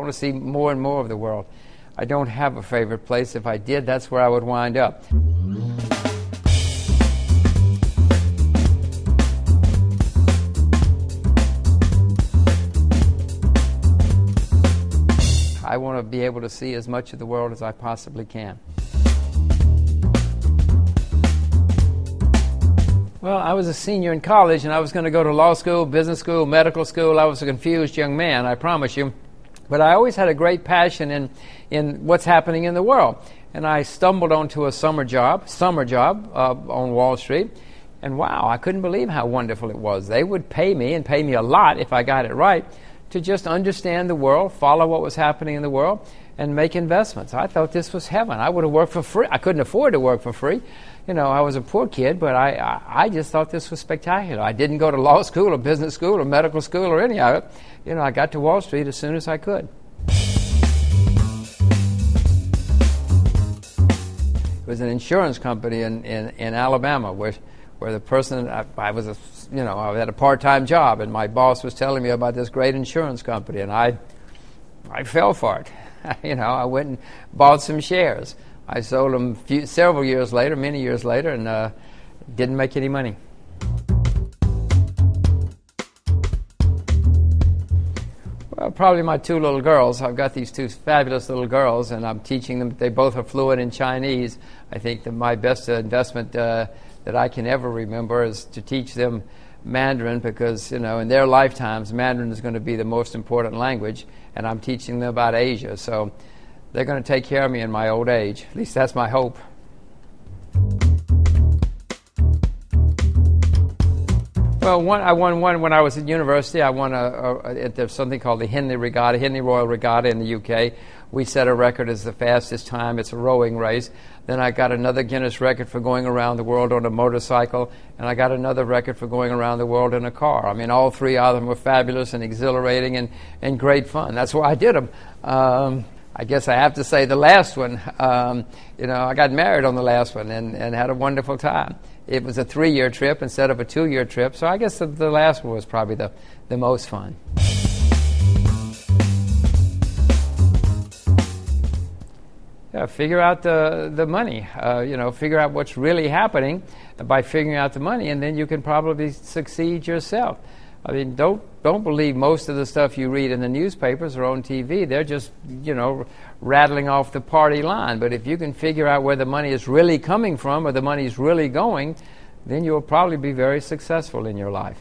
want to see more and more of the world. I don't have a favorite place. If I did, that's where I would wind up. I want to be able to see as much of the world as I possibly can. Well, I was a senior in college, and I was going to go to law school, business school, medical school. I was a confused young man, I promise you. But I always had a great passion in what's happening in the world. And I stumbled onto a summer job on Wall Street. And wow, I couldn't believe how wonderful it was. They would pay me, and pay me a lot if I got it right, to just understand the world, follow what was happening in the world, and make investments. I thought this was heaven. I would have worked for free. I couldn't afford to work for free. You know, I was a poor kid, but I just thought this was spectacular. I didn't go to law school or business school or medical school or any of it. You know, I got to Wall Street as soon as I could. It was an insurance company in Alabama where the person, I had a part-time job, and my boss was telling me about this great insurance company, and I fell for it. You know, I went and bought some shares. I sold them several years later, many years later, and didn't make any money. Well, probably my two little girls. I've got these two fabulous little girls, and I'm teaching them. They both are fluent in Chinese. I think that my best investment that I can ever remember is to teach them Mandarin, because, you know, in their lifetimes, Mandarin is going to be the most important language, and I'm teaching them about Asia. So they're going to take care of me in my old age. At least that's my hope. Well, I won one when I was at university. I won there's something called the Henley Royal Regatta in the UK. We set a record as the fastest time. It's a rowing race. Then I got another Guinness record for going around the world on a motorcycle, and I got another record for going around the world in a car. I mean, all three of them were fabulous and exhilarating and great fun. That's why I did them. I guess I have to say the last one, I got married on the last one and had a wonderful time. It was a 3-year trip instead of a 2-year trip, so I guess the last one was probably the most fun. Yeah, figure out the money. Figure out what's really happening by figuring out the money, and then you can probably succeed yourself. I mean, don't believe most of the stuff you read in the newspapers or on TV. They're just, rattling off the party line. But if you can figure out where the money is really coming from or the money is really going, then you'll probably be very successful in your life.